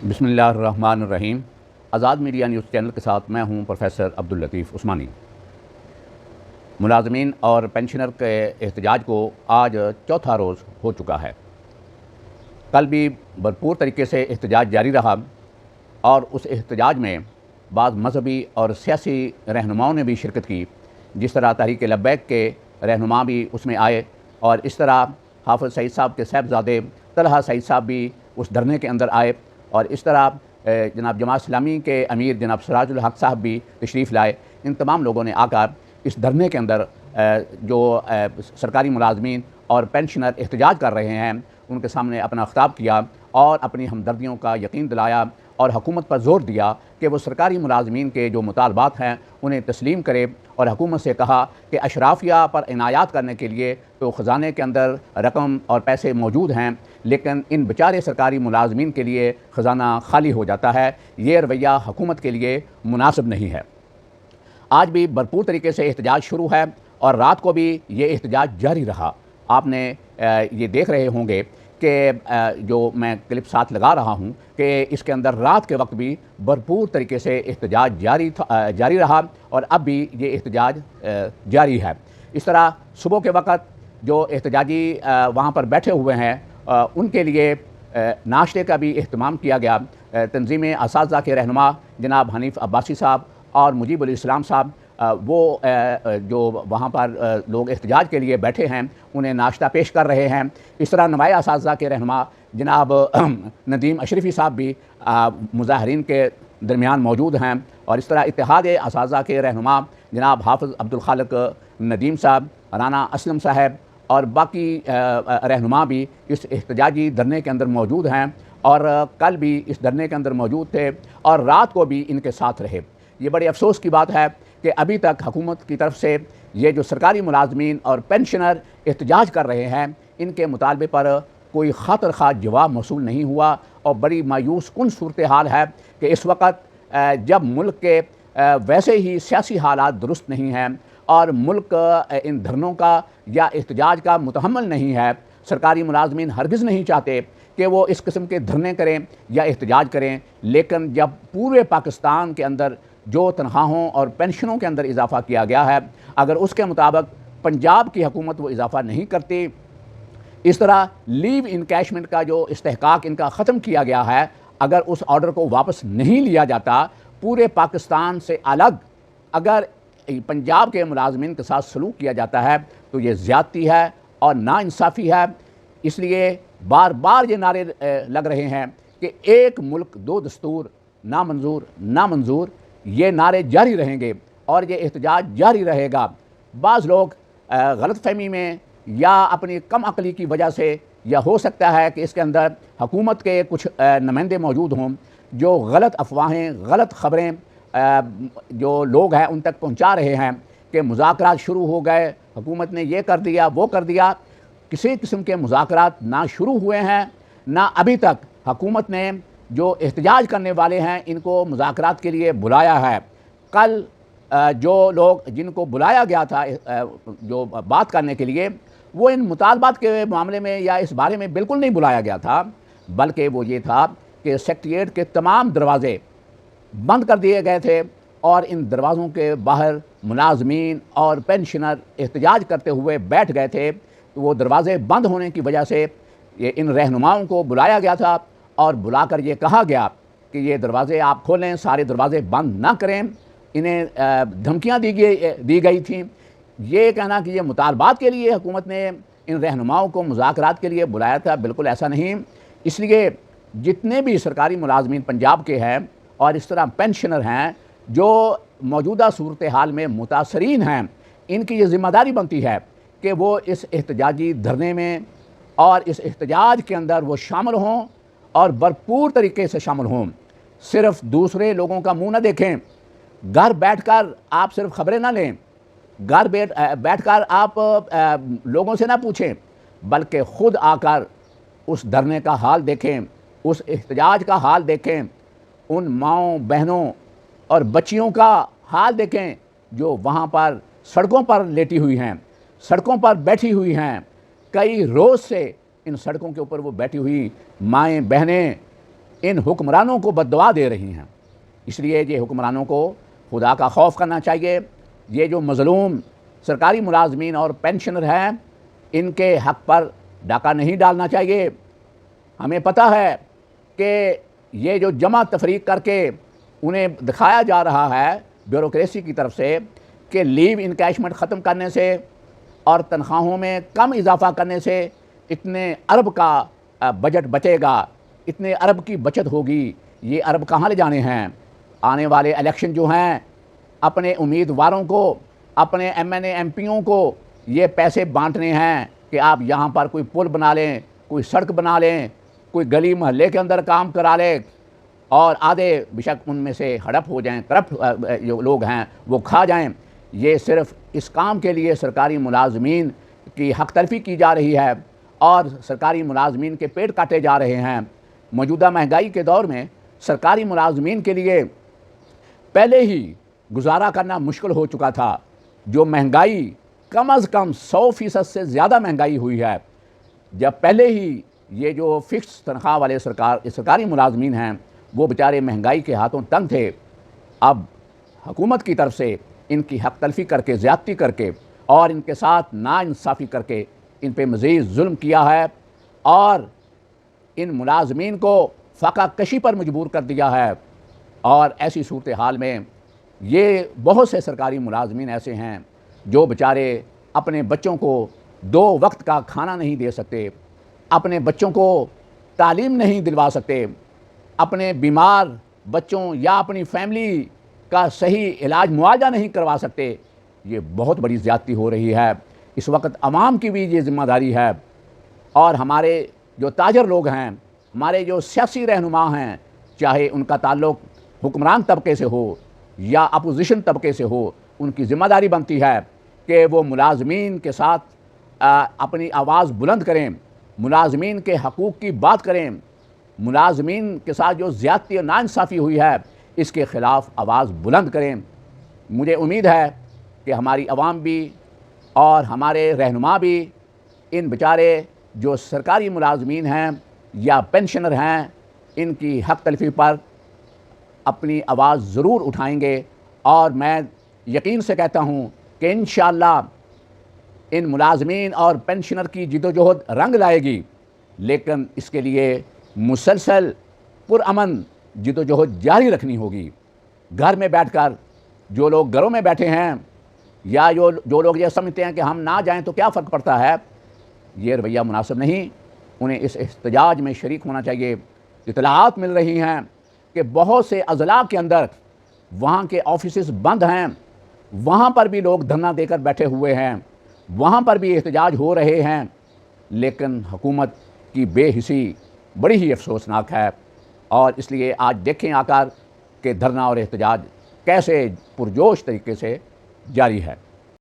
بسم اللہ الرحمن الرحیم۔ آزاد میڈیا نیوز چینل کے ساتھ میں ہوں پروفیسر عبداللطیف عثمانی۔ ملازمین اور پینشنر کے احتجاج کو آج چوتھا روز ہو چکا ہے۔ کل بھی بھرپور طریقے سے احتجاج جاری رہا اور اس احتجاج میں بعض مذہبی اور سیاسی رہنماؤں نے بھی شرکت کی، جس طرح تحریک لبیک کے رہنما بھی اس میں آئے، اور اس طرح حافظ سعید صاحب کے صاحبزادے طلحہ سعید صاحب بھی اس دھرنے کے اندر آئے، اور اس طرح جناب جماعت اسلامی کے امیر جناب سراج الحق صاحب بھی تشریف لائے۔ ان تمام لوگوں نے آ کر اس دھرنے کے اندر جو سرکاری ملازمین اور پینشنر احتجاج کر رہے ہیں ان کے سامنے اپنا خطاب کیا اور اپنی ہمدردیوں کا یقین دلایا، اور حکومت پر زور دیا کہ وہ سرکاری ملازمین کے جو مطالبات ہیں انہیں تسلیم کرے، اور حکومت سے کہا کہ اشرافیہ پر عنایات کرنے کے لیے تو خزانے کے اندر رقم اور پیسے موجود ہیں، لیکن ان بیچارے سرکاری ملازمین کے لیے خزانہ خالی ہو جاتا ہے۔ یہ رویہ حکومت کے لیے مناسب نہیں ہے۔ آج بھی بھرپور طریقے سے احتجاج شروع ہے اور رات کو بھی یہ احتجاج جاری رہا۔ آپ نے یہ دیکھ رہے ہوں گے کہ جو میں کلپ ساتھ لگا رہا ہوں کہ اس کے اندر رات کے وقت بھی بھرپور طریقے سے احتجاج جاری رہا، اور اب بھی یہ احتجاج جاری ہے۔ اس طرح صبح کے وقت جو احتجاجی وہاں پر بیٹھے ہوئے ہیں ان کے لیے ناشتے کا بھی اہتمام کیا گیا۔ تنظیم اساتذہ کے رہنما جناب حنیف عباسی صاحب اور مجیب الاسلام صاحب وہ جو وہاں پر لوگ احتجاج کے لیے بیٹھے ہیں انہیں ناشتہ پیش کر رہے ہیں۔ اس طرح نمایاں اساتذہ کے رہنما جناب ندیم اشرفی صاحب بھی مظاہرین کے درمیان موجود ہیں، اور اس طرح اتحاد اساتذہ کے رہنما جناب حافظ عبدالخالق ندیم صاحب، رانا اسلم صاحب اور باقی رہنما بھی اس احتجاجی دھرنے کے اندر موجود ہیں، اور کل بھی اس دھرنے کے اندر موجود تھے اور رات کو بھی ان کے ساتھ رہے۔ یہ بڑے افسوس کی بات ہے کہ ابھی تک حکومت کی طرف سے یہ جو سرکاری ملازمین اور پینشنر احتجاج کر رہے ہیں ان کے مطالبے پر کوئی خاطر خواہ جواب موصول نہیں ہوا، اور بڑی مایوس کن صورتحال ہے کہ اس وقت جب ملک کے ویسے ہی سیاسی حالات درست نہیں ہیں اور ملک ان دھرنوں کا یا احتجاج کا متحمل نہیں ہے، سرکاری ملازمین ہرگز نہیں چاہتے کہ وہ اس قسم کے دھرنے کریں یا احتجاج کریں، لیکن جب پورے پاکستان کے اندر جو تنخواہوں اور پینشنوں کے اندر اضافہ کیا گیا ہے، اگر اس کے مطابق پنجاب کی حکومت وہ اضافہ نہیں کرتی، اس طرح لیو انکیشمنٹ کا جو استحقاق ان کا ختم کیا گیا ہے، اگر اس آرڈر کو واپس نہیں لیا جاتا، پورے پاکستان سے الگ اگر پنجاب کے ملازمین کے ساتھ سلوک کیا جاتا ہے تو یہ زیادتی ہے اور ناانصافی ہے۔ اس لیے بار بار یہ نعرے لگ رہے ہیں کہ ایک ملک دو دستور، نامنظور نامنظور، یہ نعرے جاری رہیں گے اور یہ احتجاج جاری رہے گا۔ بعض لوگ غلط فہمی میں یا اپنی کم عقلی کی وجہ سے، یا ہو سکتا ہے کہ اس کے اندر حکومت کے کچھ نمائندے موجود ہوں جو غلط افواہیں، غلط خبریں جو لوگ ہیں ان تک پہنچا رہے ہیں کہ مذاکرات شروع ہو گئے، حکومت نے یہ کر دیا وہ کر دیا۔ کسی قسم کے مذاکرات نہ شروع ہوئے ہیں، نہ ابھی تک حکومت نے جو احتجاج کرنے والے ہیں ان کو مذاکرات کے لیے بلایا ہے۔ کل جو لوگ جن کو بلایا گیا تھا جو بات کرنے کے لیے، وہ ان مطالبات کے معاملے میں یا اس بارے میں بالکل نہیں بلایا گیا تھا، بلکہ وہ یہ تھا کہ سیکریٹریٹ کے تمام دروازے بند کر دیے گئے تھے، اور ان دروازوں کے باہر ملازمین اور پینشنر احتجاج کرتے ہوئے بیٹھ گئے تھے۔ وہ دروازے بند ہونے کی وجہ سے ان رہنماؤں کو بلایا گیا تھا اور بلا کر یہ کہا گیا کہ یہ دروازے آپ کھولیں، سارے دروازے بند نہ کریں۔ انہیں دھمکیاں دی گئی تھیں۔ یہ کہنا کہ یہ مطالبات کے لیے حکومت نے ان رہنماؤں کو مذاکرات کے لیے بلایا تھا، بالکل ایسا نہیں۔ اس لیے جتنے بھی سرکاری ملازمین پنجاب کے ہیں اور اس طرح پینشنر ہیں جو موجودہ صورتحال میں متاثرین ہیں، ان کی یہ ذمہ داری بنتی ہے کہ وہ اس احتجاجی دھرنے میں اور اس احتجاج کے اندر وہ شامل ہوں اور بھرپور طریقے سے شامل ہوں۔ صرف دوسرے لوگوں کا منہ نہ دیکھیں، گھر بیٹھ کر آپ صرف خبریں نہ لیں، گھر بیٹھ کر آپ لوگوں سے نہ پوچھیں، بلکہ خود آ کر اس دھرنے کا حال دیکھیں، اس احتجاج کا حال دیکھیں، ان ماؤں بہنوں اور بچیوں کا حال دیکھیں جو وہاں پر سڑکوں پر لیٹی ہوئی ہیں، سڑکوں پر بیٹھی ہوئی ہیں۔ کئی روز سے ان سڑکوں کے اوپر وہ بیٹھی ہوئی مائیں بہنیں ان حکمرانوں کو بددعا دے رہی ہیں۔ اس لیے یہ حکمرانوں کو خدا کا خوف کرنا چاہیے۔ یہ جو مظلوم سرکاری ملازمین اور پینشنر ہیں، ان کے حق پر ڈاکہ نہیں ڈالنا چاہیے۔ ہمیں پتہ ہے کہ یہ جو جمع تفریق کر کے انہیں دکھایا جا رہا ہے بیوروکریسی کی طرف سے کہ لیو انکیشمنٹ ختم کرنے سے اور تنخواہوں میں کم اضافہ کرنے سے اتنے ارب کا بجٹ بچے گا، اتنے ارب کی بچت ہوگی۔ یہ ارب کہاں لے جانے ہیں؟ آنے والے الیکشن جو ہیں، اپنے امیدواروں کو، اپنے ایم این اے ایم پیوں کو یہ پیسے بانٹنے ہیں کہ آپ یہاں پر کوئی پل بنا لیں، کوئی سڑک بنا لیں، کوئی گلی محلے کے اندر کام کرا لیں، اور آدھے بیشک ان میں سے ہڑپ ہو جائیں، کرپٹ جو لوگ ہیں وہ کھا جائیں۔ یہ صرف اس کام کے لیے سرکاری ملازمین کی حق تلفی کی جا رہی ہے اور سرکاری ملازمین کے پیٹ کاٹے جا رہے ہیں۔ موجودہ مہنگائی کے دور میں سرکاری ملازمین کے لیے پہلے ہی گزارا کرنا مشکل ہو چکا تھا۔ جو مہنگائی کم از کم 100% سے زیادہ مہنگائی ہوئی ہے، جب پہلے ہی یہ جو فکس تنخواہ والے سرکاری ملازمین ہیں وہ بیچارے مہنگائی کے ہاتھوں تنگ تھے، اب حکومت کی طرف سے ان کی حق تلفی کر کے، زیادتی کر کے اور ان کے ساتھ ناانصافی کر کے ان پہ مزید ظلم کیا ہے اور ان ملازمین کو فاقہ کشی پر مجبور کر دیا ہے۔ اور ایسی صورتحال میں یہ بہت سے سرکاری ملازمین ایسے ہیں جو بیچارے اپنے بچوں کو 2 وقت کا کھانا نہیں دے سکتے، اپنے بچوں کو تعلیم نہیں دلوا سکتے، اپنے بیمار بچوں یا اپنی فیملی کا صحیح علاج معالجہ نہیں کروا سکتے۔ یہ بہت بڑی زیادتی ہو رہی ہے۔ اس وقت عوام کی بھی یہ ذمہ داری ہے، اور ہمارے جو تاجر لوگ ہیں، ہمارے جو سیاسی رہنما ہیں، چاہے ان کا تعلق حکمران طبقے سے ہو یا اپوزیشن طبقے سے ہو، ان کی ذمہ داری بنتی ہے کہ وہ ملازمین کے ساتھ اپنی آواز بلند کریں، ملازمین کے حقوق کی بات کریں، ملازمین کے ساتھ جو زیادتی اور ناانصافی ہوئی ہے اس کے خلاف آواز بلند کریں۔ مجھے امید ہے کہ ہماری عوام بھی اور ہمارے رہنما بھی ان بیچارے جو سرکاری ملازمین ہیں یا پینشنر ہیں، ان کی حق تلفی پر اپنی آواز ضرور اٹھائیں گے، اور میں یقین سے کہتا ہوں کہ انشاءاللہ ان ملازمین اور پینشنر کی جدوجہد رنگ لائے گی، لیکن اس کے لیے مسلسل پرامن جدوجہد جاری رکھنی ہوگی۔ گھر میں بیٹھ کر جو لوگ گھروں میں بیٹھے ہیں یا جو لوگ یہ سمجھتے ہیں کہ ہم نہ جائیں تو کیا فرق پڑتا ہے، یہ رویہ مناسب نہیں۔ انہیں اس احتجاج میں شریک ہونا چاہیے۔ اطلاعات مل رہی ہیں کہ بہت سے اضلاع کے اندر وہاں کے آفیسز بند ہیں، وہاں پر بھی لوگ دھرنا دے کر بیٹھے ہوئے ہیں، وہاں پر بھی احتجاج ہو رہے ہیں، لیکن حکومت کی بے حسی بڑی ہی افسوسناک ہے۔ اور اس لیے آج دیکھیں آ کر کہ دھرنا اور احتجاج کیسے پرجوش طریقے سے جاری ہے۔